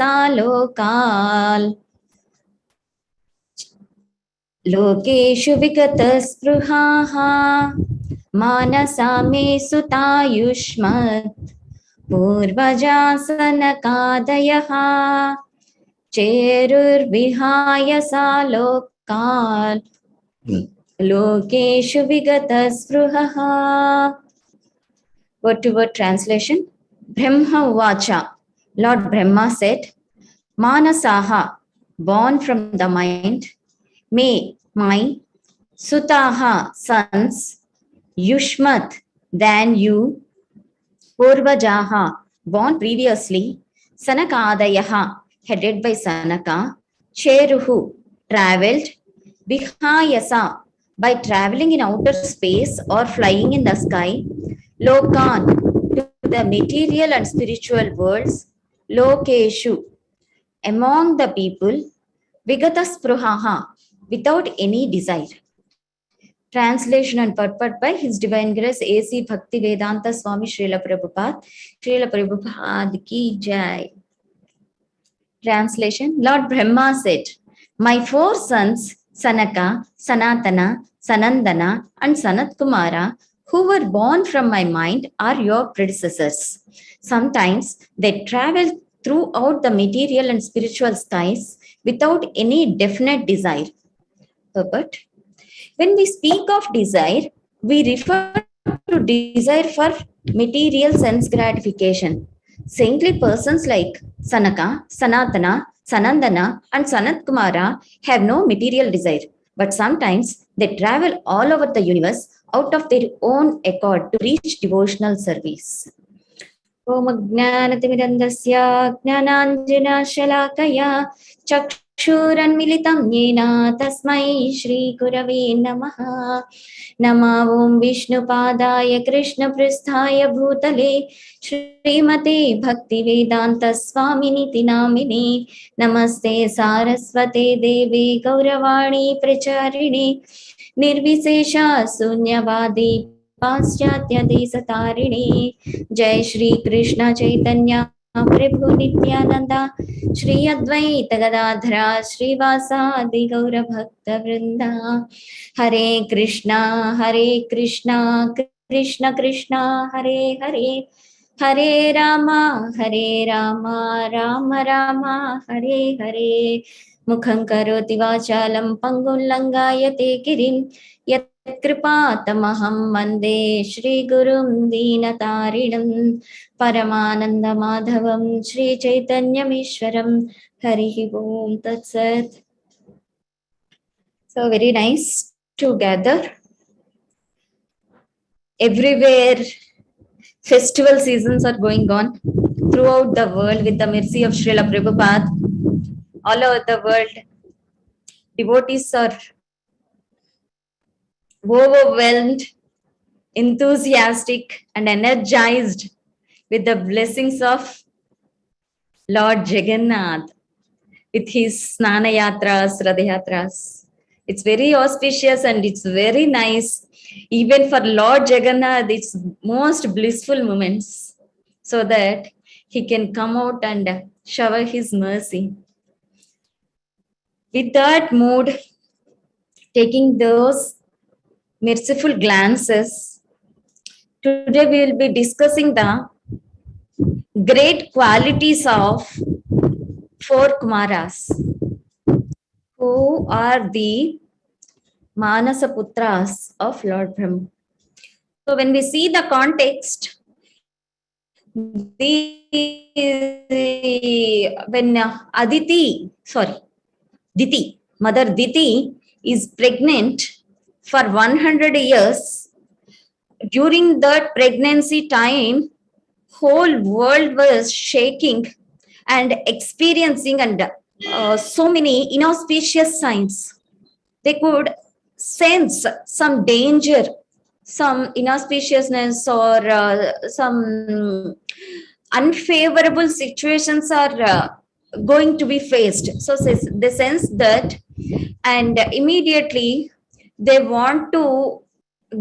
लोकाल् लोकेषु विगतस्पृहाः मानसा मे सुतायुष्मत् पूर्वजासनकादयः चेरुर्विहाय सा लोकाल् लोकेषु विगतस्पृहः. Word to word translation. Brahma Uvacha. Lord Brahma said, Manasaha, born from the mind, me, my, Sutaha, sons, Yushmat, than you, Purvajaha, born previously, Sanakadayaha, headed by Sanaka, Cheruhu, travelled, Vihayasa, by travelling in outer space or flying in the sky, Lokan, to the material and spiritual worlds, Lokeshu, among the people, Vigataspruhaha, without any desire. Translation and purport by His Divine Grace A.C. Bhakti Vedanta Swami Srila Prabhupada. Srila Prabhupada ki jai. Translation. Lord Brahma said, my four sons, Sanaka, Sanatana, Sanandana and Sanat Kumara, who were born from my mind, are your predecessors. Sometimes they travel throughout the material and spiritual skies without any definite desire. Purport. When we speak of desire, we refer to desire for material sense gratification. Saintly persons like Sanaka, Sanatana, Sanandana and Sanat Kumara have no material desire, but sometimes they travel all over the universe out of their own accord to reach devotional service. Om Jnanatimirandasya Jnananjana-shalakaya Chakshuranmilitam Yena Tasmai Shri Gurave Namaha. Nama Om Vishnupadaya Krishna Pristhaya Bhutale Srimate Bhakti Vedanta Swaminiti Namine Namaste Saraswate Devi Gauravani Pracharine Nirvisesha Sunyavadi Paschatya Desatarini. Jai Shri Krishna Chaitanya Prabhu Nityananda Shri Advaita Gadadhara Shri Vasadi Gaura Bhakta Vrinda. Hare Krishna Krishna Krishna Hare Hare, Hare Rama Rama Rama Hare Hare. Mukham karoti vachalam pangul langayate girim yat कृपातमहं वन्दे श्रीगुरुं दीनतारिणं परमानन्द माधवं श्रीचैतन्यमीश्वरं हरिः ओम तत्सत्. So very nice to gather. Everywhere festival seasons are going on throughout the world with the mercy of Srila Prabhupada. All over the world, devotees are overwhelmed, enthusiastic and energized with the blessings of Lord Jagannath with his Snana Yatras, Radha Yatras. It's very auspicious and it's very nice. Even for Lord Jagannath, it's most blissful moments so that he can come out and shower his mercy. With that mood, taking those merciful glances, today we will be discussing the great qualities of four Kumaras, who are the Manasa Putras of Lord Brahma. So when we see the context, when Diti, Mother Diti is pregnant for 100 years. During that pregnancy time, whole world was shaking and experiencing and so many inauspicious signs. They could sense some danger, some inauspiciousness or some unfavorable situations are going to be faced. So they sense that and immediately they want to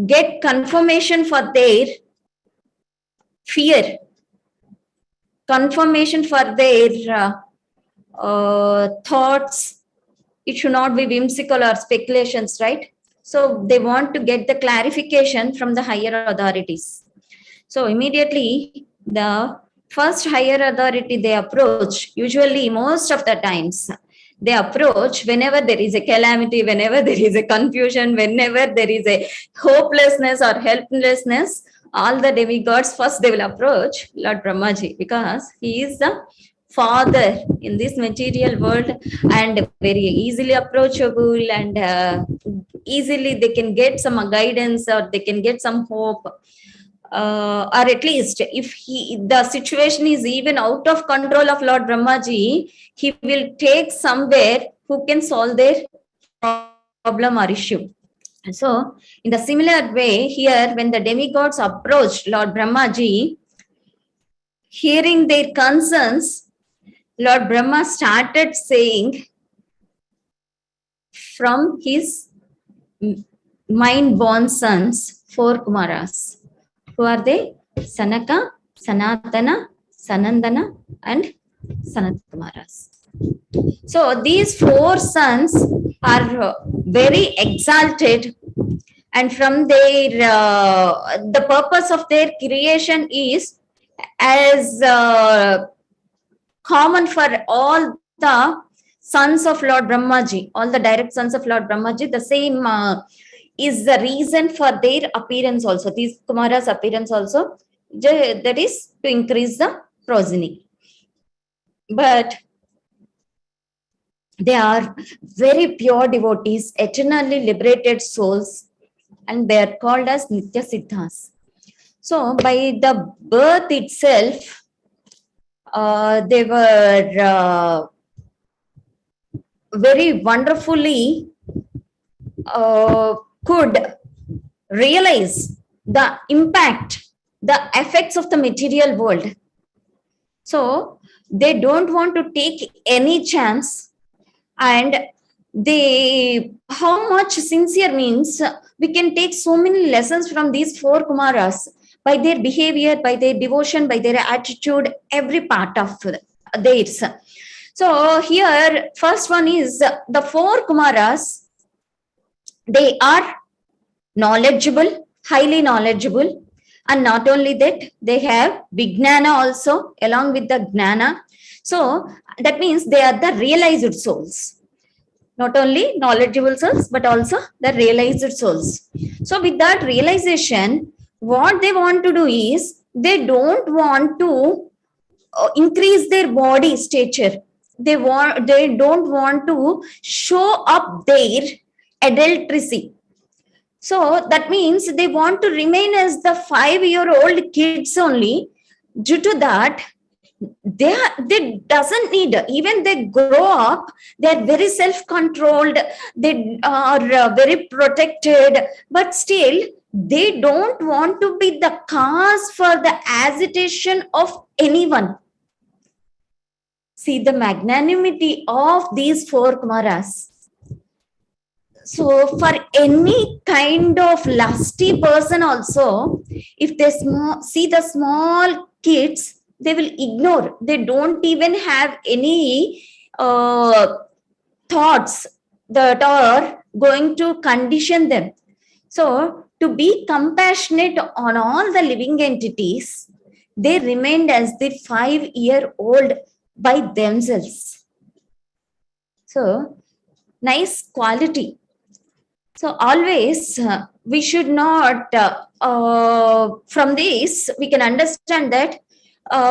get confirmation for their fear, confirmation for their thoughts. It should not be whimsical or speculations, right? So they want to get the clarification from the higher authorities. So immediately the first higher authority they approach, usually most of the times, they approach whenever there is a calamity, whenever there is a confusion, whenever there is a hopelessness or helplessness, all the demigods first they will approach Lord Brahmaji, because he is the father in this material world and very easily approachable, and easily they can get some guidance or they can get some hope. Or at least if the situation is even out of control of Lord Brahmaji, he will take somewhere who can solve their problem or issue. So in the similar way here, when the demigods approached Lord Brahmaji, hearing their concerns, Lord Brahma started saying from his mind-born sons, 4 Kumaras. Who are they? Sanaka, Sanatana, Sanandana, and Sanat Kumaras. So these 4 sons are very exalted, and from their the purpose of their creation is as common for all the sons of Lord Brahmaji, all the direct sons of Lord Brahmaji. The same is the reason for their appearance also. These Kumaras' appearance also, that is to increase the progeny. But they are very pure devotees, eternally liberated souls, and they are called as Nitya Siddhas. So by the birth itself, they were very wonderfully could realize the impact, the effects of the material world. So they don't want to take any chance, and they, how much sincere means, we can take so many lessons from these 4 Kumaras by their behavior, by their devotion, by their attitude, every part of theirs. So here, first one is the 4 Kumaras. They are knowledgeable, highly knowledgeable, and not only that, they have Vijnana also along with the Gnana. So that means they are the realized souls. Not only knowledgeable souls, but also the realized souls. So with that realization, what they want to do is, they don't want to increase their body stature. They don't want to show up their adultery. So that means they want to remain as the 5-year-old kids only. Due to that, they doesn't need, even they grow up, they're very self-controlled, they are very protected, but still they don't want to be the cause for the agitation of anyone. See the magnanimity of these 4 Kumaras. So for any kind of lusty person also, if they see the small kids, they will ignore. They don't even have any thoughts that are going to condition them. So to be compassionate on all the living entities, they remained as the 5-year-old by themselves. So nice quality. So always we should not, from this we can understand that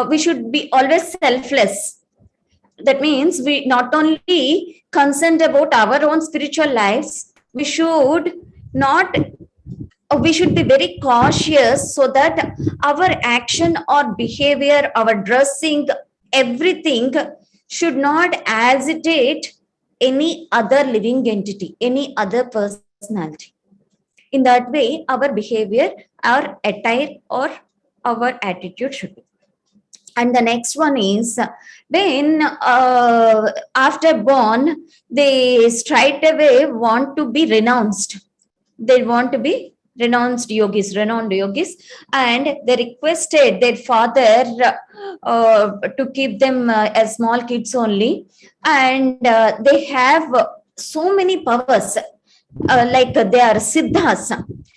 we should be always selfless. That means we not only concerned about our own spiritual lives, we should be very cautious so that our action or behavior, our dressing, everything should not agitate any other living entity, any other personality. In that way, our behavior, our attire, or our attitude should be. And the next one is, when after born, they straight away want to be renounced. They want to be renowned yogis, and they requested their father to keep them as small kids only, and they have so many powers, like they are siddhas.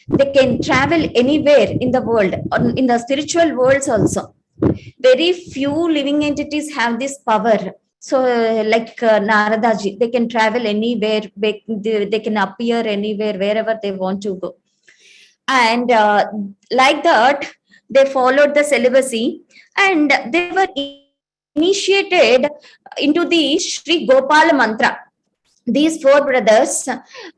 They can travel anywhere in the world, in the spiritual worlds also. Very few living entities have this power. So, like Naradaji, they can travel anywhere, they can appear anywhere, wherever they want to go. And like that, they followed the celibacy, and they were initiated into the Sri Gopala mantra. These four brothers,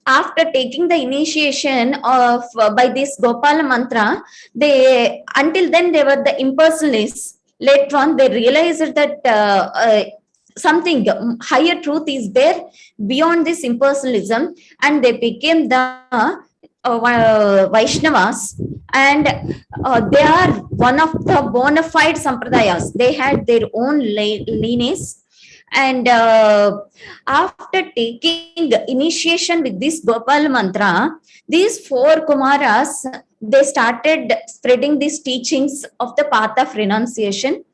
after taking the initiation of by this Gopala mantra, they, until then they were the impersonalists. Later on, they realized that something higher truth is there beyond this impersonalism, and they became the Vaishnavas, and they are one of the bona fide sampradayas. They had their own lineage, and after taking initiation with this Gopal mantra, these four Kumaras, they started spreading these teachings of the path of renunciation.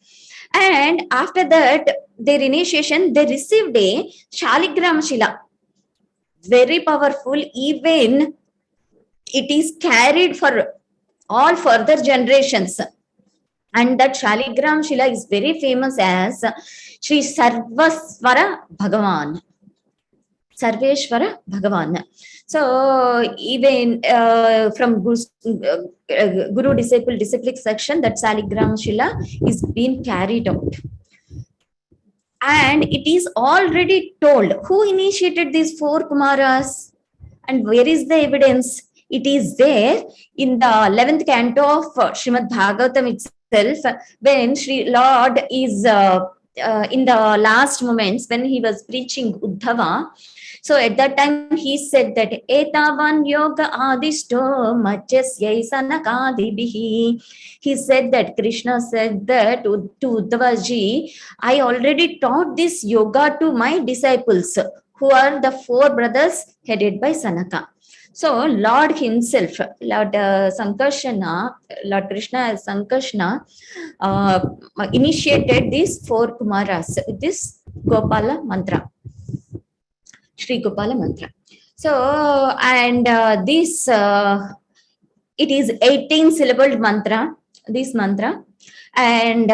And after that, their initiation, they received a Shaligram Shila, very powerful. Even it is carried for all further generations. And that Shaligram Shila is very famous as Sri Sarvaswara Bhagavan. Sarveshwara Bhagavan. So, even from Guru Disciple Disciplic section, that Shaligram Shila is being carried out. And it is already told who initiated these four Kumaras and where is the evidence. It is there in the 11th canto of Srimad Bhagavatam itself, when Sri Lord is in the last moments when he was preaching Uddhava. So at that time he said that Etavan yoga adisto machasyai sanakadibihi. He said that Krishna said that to Uddhavaji, I already taught this yoga to my disciples, who are the four brothers headed by Sanaka. So Lord himself, Lord Sankarshana, Lord Krishna as Sankarshana, initiated these four Kumaras with this Gopala mantra, Sri Gopala mantra. So, and this, it is 18 syllabled mantra, this mantra, and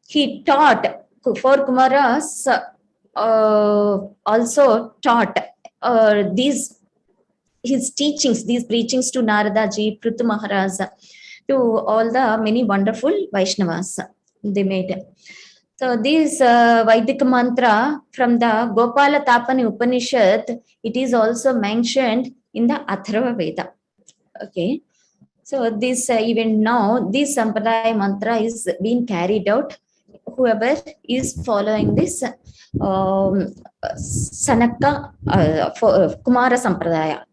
he taught, four Kumaras also taught these, his teachings, these preachings to Naradaji, Prithu Maharaj, to all the many wonderful Vaishnavas they made. So this Vaidik mantra from the Gopala Tapani Upanishad, it is also mentioned in the Atharva Veda. Okay. So this even now, this Sampradaya mantra is being carried out. Whoever is following this Sanaka Kumara Sampradaya.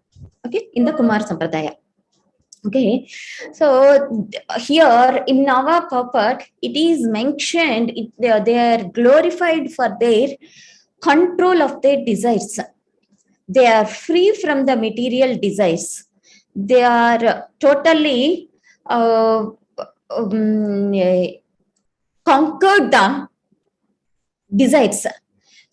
Okay, in the Kumar Sampradaya. Okay, so here in our purport, it is mentioned, they are glorified for their control of their desires. They are free from the material desires. They are totally conquered the desires.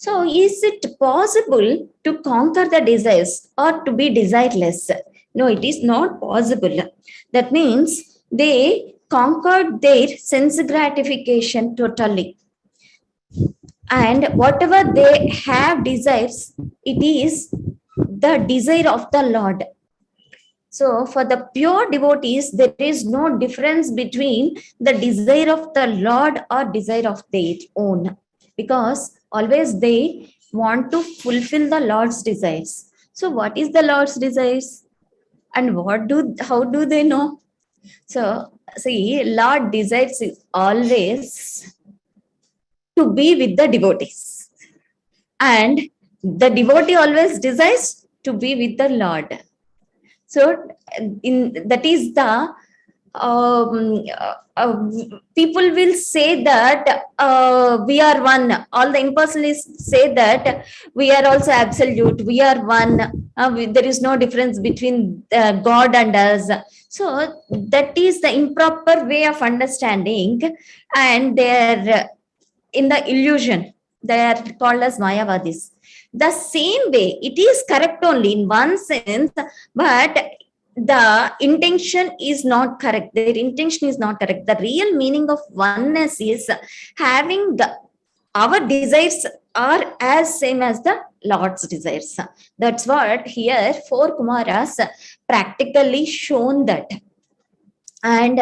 So, is it possible to conquer the desires or to be desireless? No, it is not possible. That means they conquered their sense gratification totally. And whatever they have desires, it is the desire of the Lord. So, for the pure devotees, there is no difference between the desire of the Lord or desire of their own, because always they want to fulfill the Lord's desires. So what is the Lord's desires? And how do they know? So see, Lord desires is always to be with the devotees. And the devotee always desires to be with the Lord. So that is the people will say that we are one. All the impersonalists say that we are also absolute, we are one. There is no difference between God and us. So that is the improper way of understanding, and they're in the illusion. They are called as Mayavadis. The same way, it is correct only in one sense, but the intention is not correct. Their intention is not correct. The real meaning of oneness is having our desires are as same as the Lord's desires. That's what here four Kumaras practically shown that. And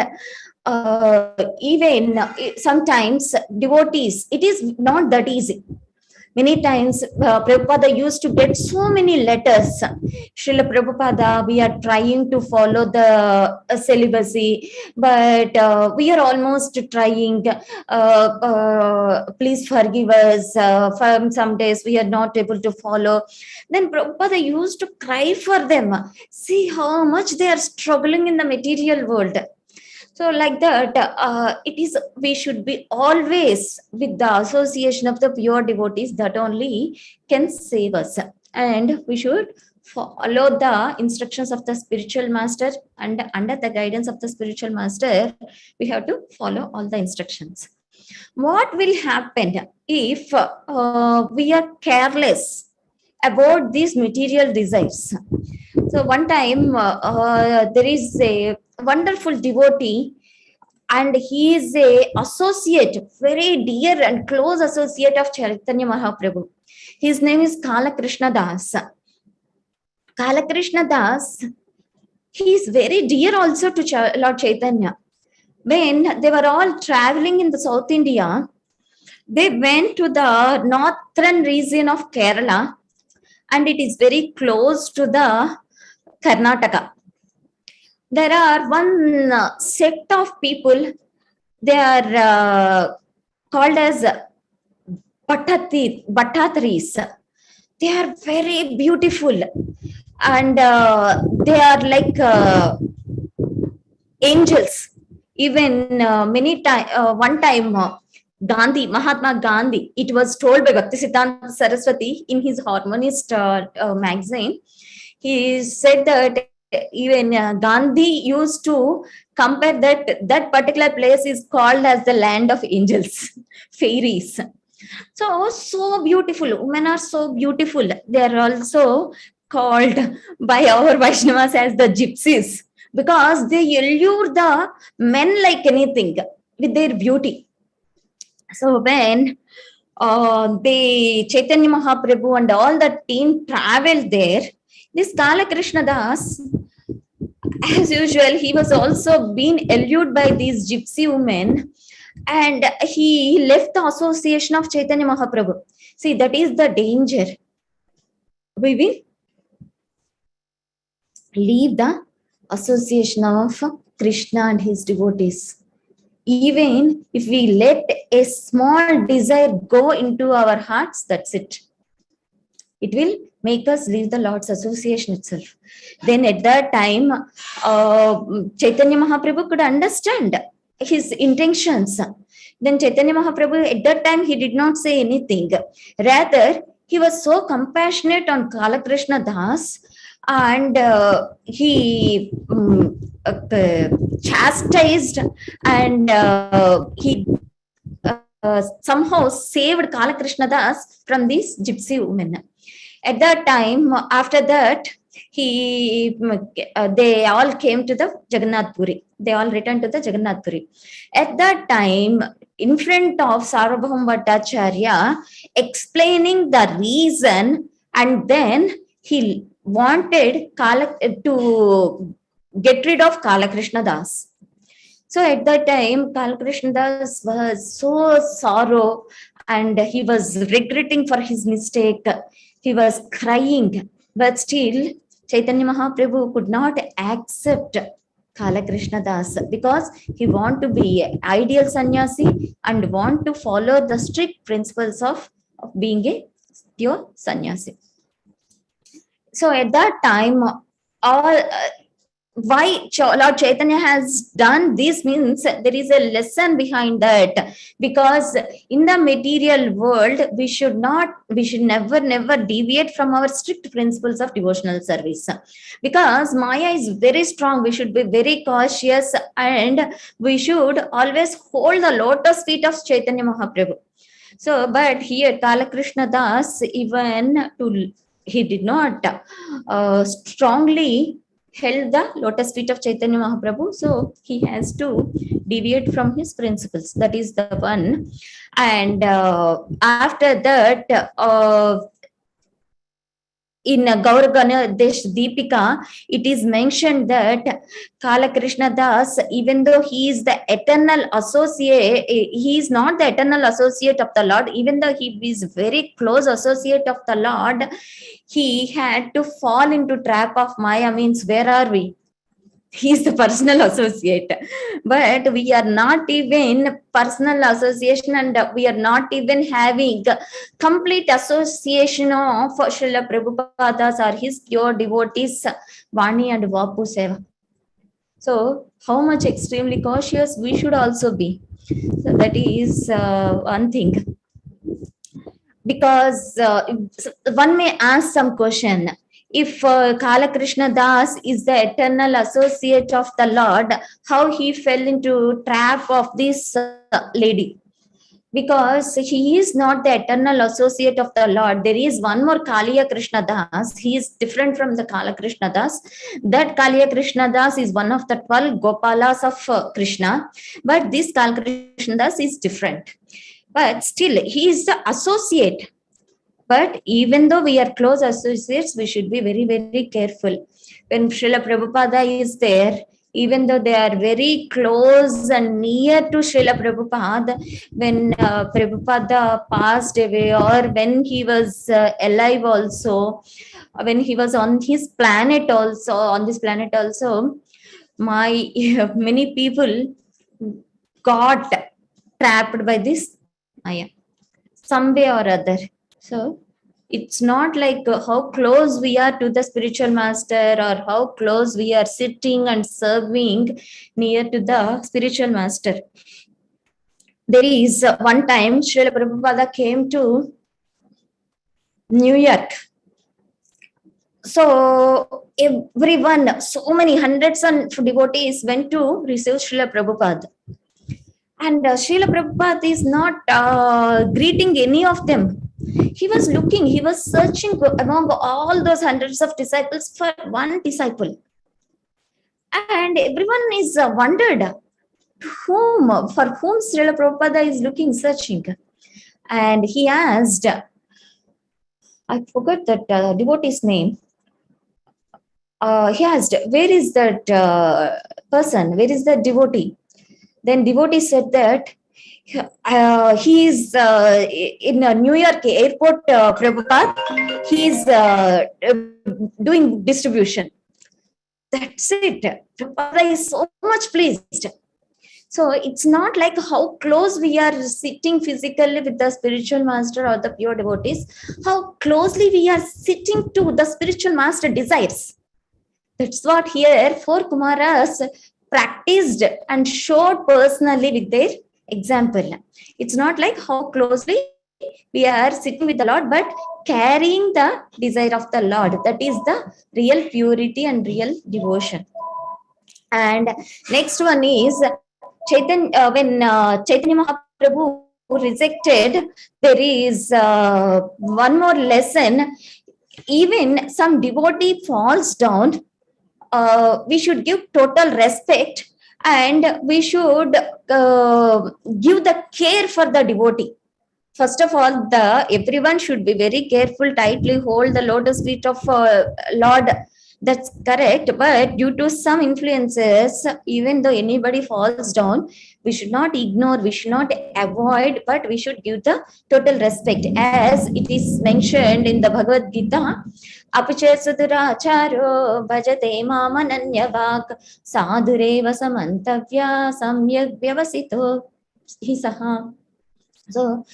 even sometimes devotees, it is not that easy. Many times, Prabhupada used to get so many letters. Srila Prabhupada, we are trying to follow the celibacy, but we are almost trying. Please forgive us. For some days, we are not able to follow. Then Prabhupada used to cry for them. See how much they are struggling in the material world. So like that, it is, we should be always with the association of the pure devotees, that only can save us. And we should follow the instructions of the spiritual master, and under the guidance of the spiritual master, we have to follow all the instructions. What will happen if we are careless about these material desires? So one time, there is a wonderful devotee, and he is a associate, very dear and close associate of Chaitanya Mahaprabhu. His name is Kala Krishna Das. Kala Krishna Das, he is very dear also to Lord Chaitanya. When they were all traveling in the South India, they went to the northern region of Kerala, and it is very close to the Karnataka. There are one sect of people, they are called as Bhattatris. They are very beautiful, and they are like angels. Even many time, one time, Gandhi, Mahatma Gandhi, it was told by Bhaktisiddhanta Saraswati in his Harmonist magazine. He said that even Gandhi used to compare that particular place is called as the land of angels, fairies. So beautiful. Women are so beautiful. They are also called by our Vaishnavas as the gypsies, because they allure the men like anything with their beauty. So when the Chaitanya Mahaprabhu and all the team traveled there, this Kala Krishna Das, as usual, he was also being allured by these gypsy women, and he left the association of Chaitanya Mahaprabhu. See, that is the danger. We will leave the association of Krishna and his devotees. Even if we let a small desire go into our hearts, that's it. It will make us leave the Lord's association itself. Then at that time, Chaitanya Mahaprabhu could understand his intentions. Then Chaitanya Mahaprabhu, at that time, he did not say anything. Rather, he was so compassionate on Kala Krishna Das, and he chastised, and he somehow saved Kala Krishna Das from these gypsy women. At that time, after that, they all came to the Jagannath Puri. They all returned to the Jagannath Puri. At that time, in front of Sarvabhauma Bhattacharya, explaining the reason, and then he wanted to get rid of Kala Krishna Das. So at that time, Kala Krishna Das was so sorrow, and he was regretting for his mistake. He was crying, but still Chaitanya Mahaprabhu could not accept Kala Krishna Das, because he want to be an ideal sannyasi and want to follow the strict principles of being a pure sannyasi. So at that time, all why Lord Chaitanya has done this means there is a lesson behind that, because in the material world we should never deviate from our strict principles of devotional service, because Maya is very strong. We should be very cautious, and we should always hold the lotus feet of Chaitanya Mahaprabhu. So, but here Kalakrishna Das, he did not strongly held the lotus feet of Chaitanya Mahaprabhu, so he has to deviate from his principles. That is the one. And after that, in Gauragana Desh Deepika, it is mentioned that Kalakrishna Das, even though he is the eternal associate, he is not the eternal associate of the Lord, even though he is very close associate of the Lord, he had to fall into trap of Maya. Means, where are we? He is the personal associate, but we are not even personal association, and we are not even having complete association of Srila Prabhupada's or his pure devotees, Vani and Vapu Seva. So, how much extremely cautious we should also be. So, that is one thing. Because one may ask some question. If Kalakrishna Das is the eternal associate of the Lord, how he fell into trap of this lady? Because he is not the eternal associate of the Lord. There is one more Kaliya Krishna Das. He is different from the Kala Krishna Das. That Kaliya Krishna Das is one of the 12 Gopalas of Krishna. But this Kala Krishna Das is different. But still, he is the associate. But even though we are close associates, we should be very, very careful. When Srila Prabhupada is there, even though they are very close and near to Srila Prabhupada, when Prabhupada passed away, or when he was alive also, when he was on this planet also, many people got trapped by this Maya, some way or other. So it's not like how close we are to the spiritual master, or how close we are sitting and serving near to the spiritual master. There is one time Srila Prabhupada came to New York. So everyone, so many hundreds of devotees went to receive Srila Prabhupada. And Srila Prabhupada is not greeting any of them. He was looking, he was searching among all those hundreds of disciples for one disciple. And everyone is wondered for whom Srila Prabhupada is looking, searching. And he asked, I forgot that devotee's name. He asked, where is that person? Where is that devotee? Then devotee said that he is in New York airport, Prabhupada. He is doing distribution. That's it. Prabhupada is so much pleased. So it's not like how close we are sitting physically with the spiritual master or the pure devotees, how closely we are sitting to the spiritual master desires. That's what here 4 Kumaras practiced and showed personally with their example. It's not like how closely we are sitting with the Lord, but carrying the desire of the Lord. That is the real purity and real devotion. And next one is when Chaitanya Mahaprabhu rejected, there is one more lesson. Even some devotee falls down, we should give total respect, and we should give the care for the devotee. First of all, everyone should be very careful, tightly hold the lotus feet of Lord. That's correct. But due to some influences, even though anybody falls down, we should not ignore, we should not avoid, but we should give the total respect. As it is mentioned in the Bhagavad Gita, Apicha Suduracharo Bhajate Mamananyavak Sadhureva Samantavya Samyak Vyavasito Hisaha. So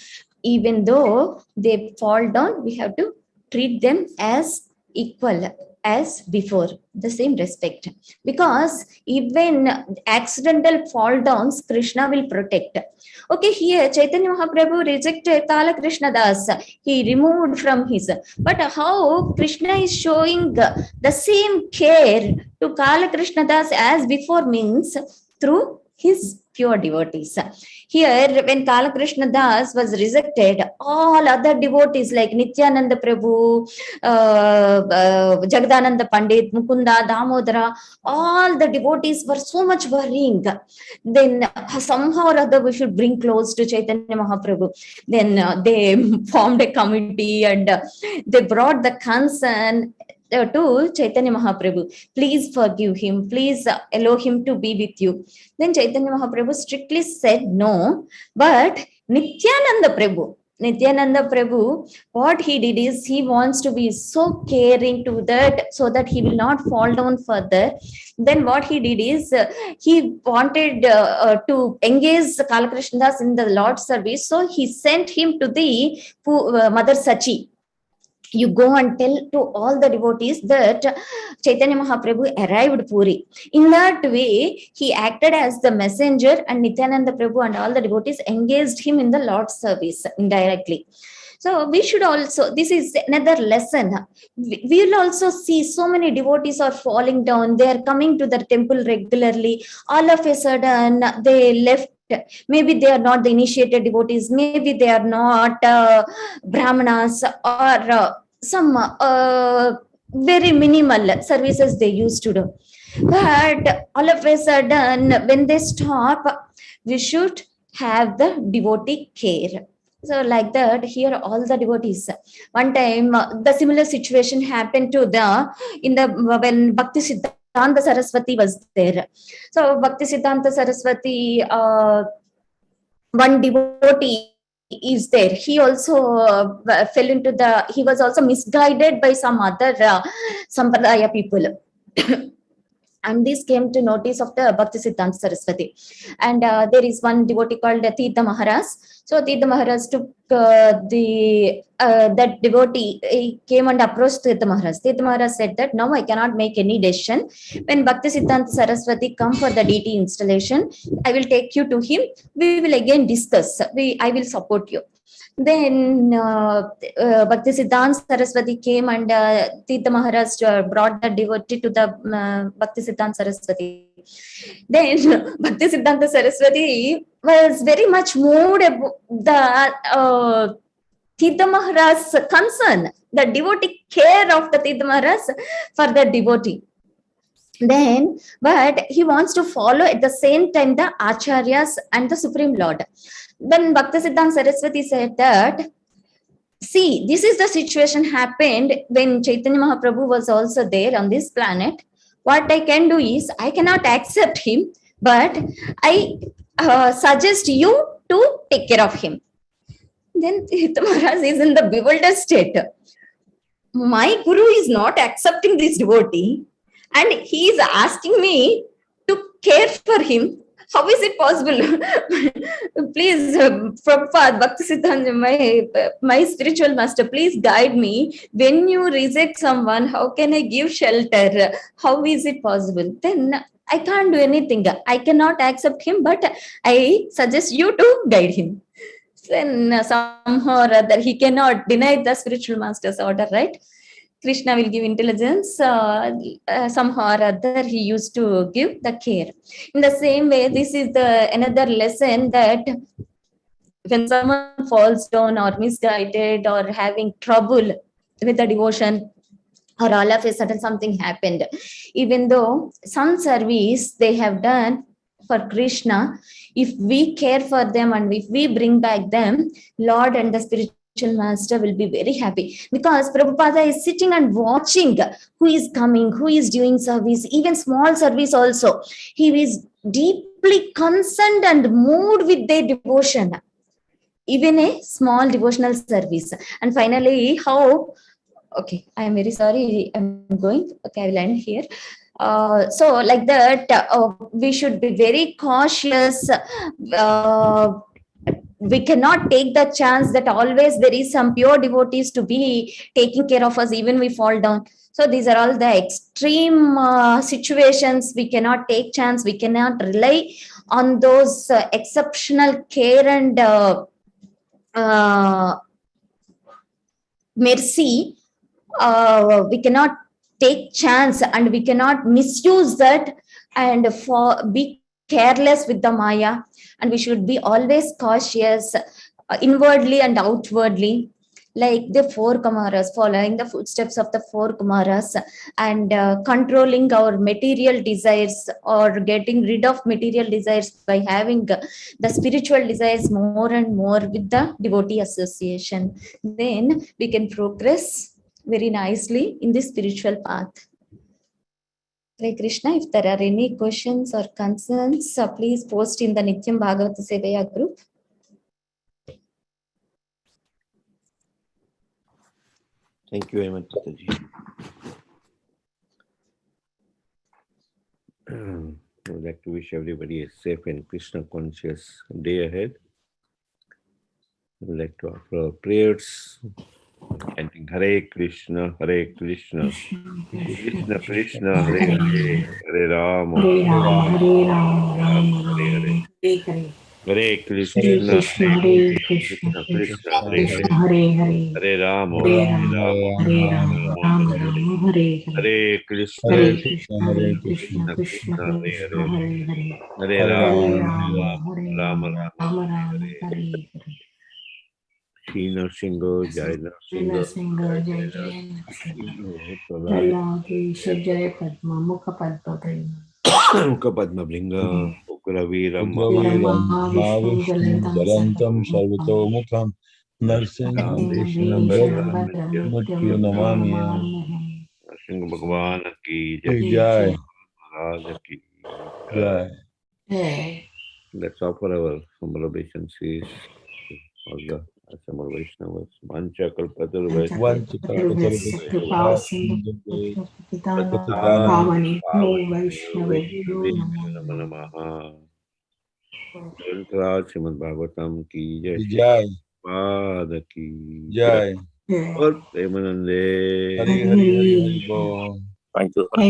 even though they fall down, we have to treat them as equal as before, the same respect. Because even accidental fall downs, Krishna will protect. Okay, here Chaitanya Mahaprabhu rejected Kala Krishna Das. He removed from his. But how Krishna is showing the same care to Kala Krishna Das as before means through his pure devotees. Here, when Kala Krishna Das was rejected, all other devotees like Nityananda Prabhu, Jagadananda Pandit, Mukunda, Damodara, all the devotees were so much worrying. Then somehow or other we should bring close to Chaitanya Mahaprabhu. Then they formed a committee and they brought the concern to Chaitanya Mahaprabhu. Please forgive him. Please allow him to be with you. Then Chaitanya Mahaprabhu strictly said no. But Nityananda Prabhu, what he did is he wants to be so caring to that so that he will not fall down further. Then what he did is he wanted to engage Kala Krishna Das in the Lord's service. So he sent him to the Mother Sachi. You go and tell to all the devotees that Chaitanya Mahaprabhu arrived Puri. In that way, he acted as the messenger and Nityananda Prabhu and all the devotees engaged him in the Lord's service indirectly. So we should also, this is another lesson. We will also see so many devotees are falling down. They are coming to the temple regularly. All of a sudden, they left. Maybe they are not the initiated devotees. Maybe they are not Brahmanas or some very minimal services they used to do. But all of a sudden, when they stop, we should have the devotee care. So like that, here all the devotees. One time, the similar situation happened to when Bhakti Siddhanta Saraswati was there. So Bhakti Siddhanta Saraswati, one devotee is there. He also he was also misguided by some other Sampradaya people. And this came to notice of the Bhakti Siddhanta Saraswati. And there is one devotee called Tirtha Maharaj. So Tirtha Maharaj took that devotee, he came and approached Tirtha Maharaj. Tirtha Maharaj said that now I cannot make any decision. When Bhakti Siddhanta Saraswati come for the deity installation, I will take you to him. We will again discuss. I will support you. Then Bhakti Siddhanta Saraswati came and Tirtha Maharaj brought the devotee to the Bhakti Siddhanta Saraswati. Then Bhakti Siddhanta Saraswati was very much moved about the Tirtha Maharaj's concern, the devotee care of the Tirtha Maharaj for the devotee. Then, but he wants to follow at the same time the Acharyas and the Supreme Lord. Then Bhakti Siddhanta Saraswati said that, see, this is the situation happened when Chaitanya Mahaprabhu was also there on this planet. What I can do is, I cannot accept him, but I suggest you to take care of him. Then Tirtha Maharaj is in the bewildered state. My Guru is not accepting this devotee and he is asking me to care for him. How is it possible? Please, Prabhupada, Bhakti Siddhanta, my spiritual master, please guide me. When you reject someone, how can I give shelter? How is it possible? Then I can't do anything. I cannot accept him, but I suggest you to guide him. Then somehow or other, he cannot deny the spiritual master's order, right? Krishna will give intelligence, somehow or other he used to give the care. In the same way, this is another lesson that when someone falls down or misguided or having trouble with the devotion, or all of a sudden something happened, even though some service they have done for Krishna, if we care for them and if we bring back them, Lord and the spiritual master will be very happy, because Prabhupada is sitting and watching who is coming, who is doing service, even small service also. He is deeply concerned and moved with their devotion, even a small devotional service. And finally, okay, I am very sorry, I'm going. Okay, I will end here. So like that, we should be very cautious we cannot take the chance that always there is some pure devotees to be taking care of us even we fall down. So these are all the extreme situations. We cannot take chance. We cannot rely on those exceptional care and mercy. We cannot take chance and we cannot misuse that and for be careless with the Maya, and we should be always cautious inwardly and outwardly, like the four Kumaras, following the footsteps of the four Kumaras and controlling our material desires or getting rid of material desires by having the spiritual desires more and more with the devotee association. Then we can progress very nicely in the spiritual path. Hare Krishna, if there are any questions or concerns, please post in the Nityam Bhagavata Sevaya group. Thank you very much, Tataji. I would like to wish everybody a safe and Krishna conscious day ahead. I would like to offer prayers, chanting Hare Krishna, Krishna Krishna, Hare Hare, Hare Rama, Hare Rama, Rama Hare Rama, Hare Hare. Hare Krishna, Hare Krishna, Krishna, Hare Krishna Hare, Hare Hare, Hare Rama, Hare Rama, Hare Rama, Rama Rama, Hare Hare. Hare Krishna, Hare Krishna, Krishna Krishna, Hare Hare. Hare Hare Rama, Rama, Hare Rama Rama, Rama, Rama Rama, Hare Hare. Shri Narsingha, Jai Narsingha, Nrsimha, Jai Jai Nrsimha. Jai Lalkesha, Jai Padma, Mukha Padma Prema. Padma Blinga, Ugraviram, Vishnu Jalantam Sarvato Mukham Narsingham Vishnam Bhadram Murtyu Namami Narsingha Bhagwan ki Jai Maharaj ki Jai. Let's offer our humble obeisances to all the Assembled Vaishnavas. Mancha Kalpatar Namaha. Srimad Bhagavatam ki Jai. Pada ki Jai. और प्रेमानंदे Hari Hari Hari Hari Bo. Thank you.